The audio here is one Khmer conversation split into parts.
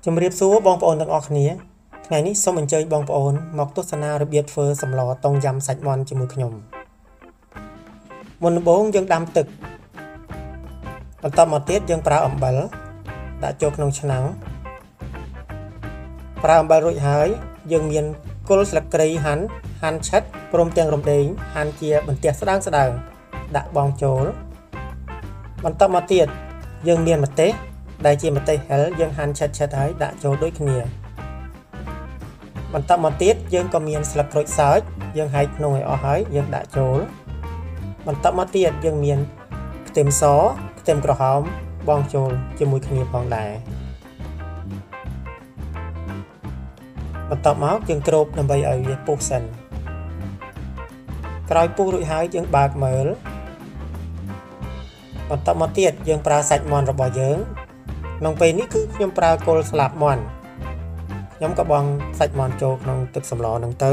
Chùm riêng số bong bóngទាំងអស់គ្នាថ្ងៃនេះសូមអញ្ជើញបងប្អូនមកទស្សនារបៀបធ្វើសម្លតុងយ៉ាំសាច់មាន់ជាមួយខ្ញុំមុនដំបូងយើងដាំទឹកបន្តមកទៀតយើងប្រើអំបិលដាក់ចូលក្នុងឆ្នាំងប្រើអំបិលរួចហើយយើងមានគល់ស្លឹកគ្រៃហាន់ឆិតព្រមទាំងរំដេងហាន់ជាបន្ទះស្ដើងដាក់បង់ចូលបន្តមកទៀតយើងមានម្ទេសដែលជាម្ទេសហិលយើងហាន់ឆិតហើយដាក់ចូលដូចគ្នាបន្តមកទៀតយើងក៏មានស្លឹកក្រូចសើចយើងហែកក្នុងឲ្យអស់ហើយយើងដាក់ចូលបន្តមកទៀតយើងមានខ្ទឹមសខ្ទឹមក្រហមបង់ចូលជាមួយគ្នាផងដែរបន្តមកយើងគ្របដើម្បីឲ្យវាពុះសិនក្រោយពុះរួចហើយយើងបើកមើលបន្តមកទៀតយើងប្រើសាច់មាន់របស់យើងក្នុងពេលនេះគឺខ្ញុំប្រើគល់ស្លាប់មាន់ខ្ញុំក៏បង់សាច់មាន់ចូលក្នុងទឹកសម្លហ្នឹងទៅ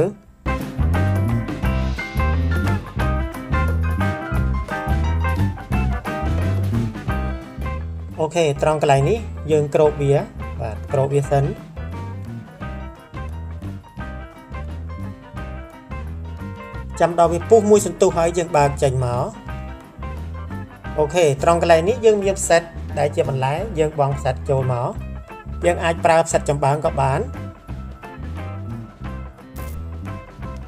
អូខេត្រង់កន្លែងនេះយើងគ្របវាបាទគ្របវាសិនចាំដល់វាពុះមួយសន្ទុះហើយយើងបើកចេញមកអូខេត្រង់កន្លែងនេះយើងមានផ្សិតដែលជាបន្លែយើងបង់ផ្សិតចូលមកយើងអាចប្រើផ្សិតចំបើងក៏បាន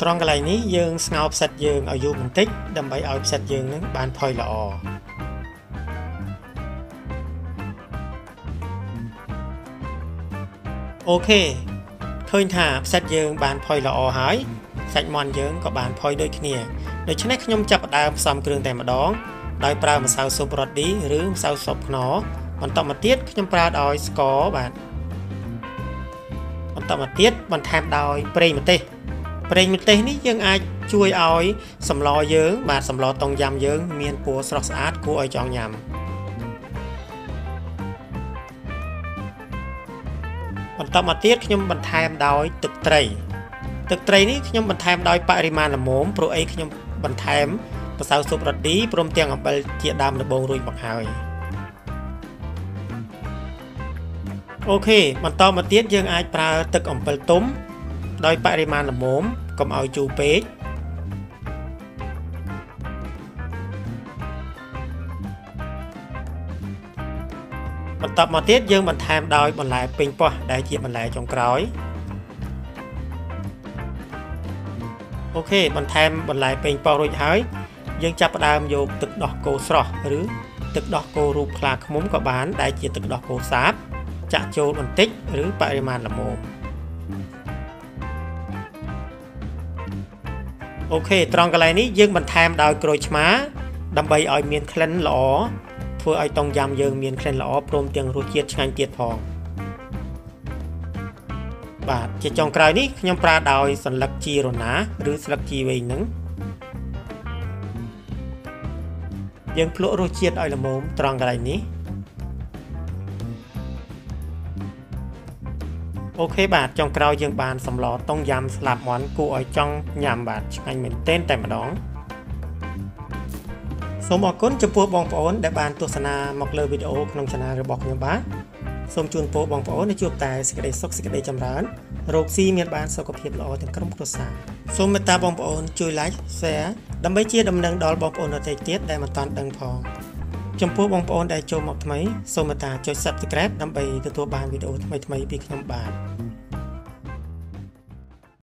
ត្រង់កន្លែងនេះយើងស្ងោរផ្សិតយើងឲ្យយូរបន្តិចដើម្បីឲ្យផ្សិតយើងនឹងបានផុយល្អអូខេឃើញថាផ្សិតយើងបានផុយល្អហើយសាច់មាន់យើងក៏បានផុយដូចគ្នាដូច្នេះខ្ញុំចាប់ផ្ដើមផ្សំគ្រឿងតែម្ដងដោយប្រើម្សៅស៊ុបរ៉ូឌីឬម្សៅស៊ុបខ្នុរបន្តមកទៀតខ្ញុំប្រើដោយស្ករបាទបន្តមកទៀតបន្ថែមដោយប្រេងម្ទេសនេះយើងអាចជួយឲ្យសម្លយើងបាទសម្លតុងយ៉ាំយើងមានពណ៌ស្រស់ស្អាតគួរឲ្យចង់ញ៉ាំបន្តមកទៀតខ្ញុំបន្ថែមដោយទឹកត្រីនេះខ្ញុំបន្ថែមដោយបរិមាណល្មមព្រោះអីខ្ញុំបន្ថែមម្សៅស៊ុបរ៉ូឌីព្រមទាំងអំបិលជាដើមដំបូងរួចមកហើយអូខេបន្តមកទៀតយើងអាចប្រើទឹកអំបិលទុំដោយបរិមាណល្មមកុំឲ្យជូរពេកបន្តមកទៀតយើងបន្ថែមដោយបន្លែប៉េងប៉ោះដែលជាបន្លែចុងក្រោយអូខេបន្ថែមបន្លែប៉េងប៉ោះរួចហើយយើងចាប់ផ្ដើមយកទឹកដោះគោស្រស់ឬទឹកដោះគោរូបខ្លាឃ្មុំក៏បានដែលជាទឹកដោះគោសាបចាក់ចូលបន្តិចឬបរិមាណល្មមអូខេត្រង់កន្លែងនេះយើងបន្ថែមដោយក្រូចឆ្មាដើម្បីឲ្យមានក្លិនល្អធ្វើឲ្យតុងយ៉ាំយើងមានក្លិនល្អព្រមទាំងរសជាតិឆ្ងាញ់ទៀតផងបាទជាចុងក្រោយនេះខ្ញុំប្រើដោយសន្លឹកជីរណាឬស្លឹកជីវែងហ្នឹងយើងភ្លក់រសជាតិឲ្យល្មមត្រង់កន្លែងនេះអូខេបាទចុងក្រោយយើងបានសម្លតុងយ៉ាំស្លាប់មាន់គួរឲ្យចង់ញ៉ាំបាទឆ្ងាញ់មែនទែនតែម្ដងសូមអរគុណចំពោះបងប្អូនដែលបានទស្សនាមកលើវីដេអូក្នុង Channel របស់ខ្ញុំបាទសូមជូនពរបងប្អូនជួបតែសេចក្តីសុខសេចក្តីចម្រើនរកស៊ីមានបានសុខភាពល្អទាំងក្រុមគ្រួសារសូមមេត្តាបងប្អូនជួយ Like Share ដើម្បីជាដំណឹងដល់បងប្អូនដទៃទៀតដែលមិនទាន់ដឹងផងចំពោះបងប្អូនដែលចូលមកថ្មីសូមមេត្តាចុច Subscribe ដើម្បីទទួលបានវីដេអូថ្មីៗពីខ្ញុំបាទ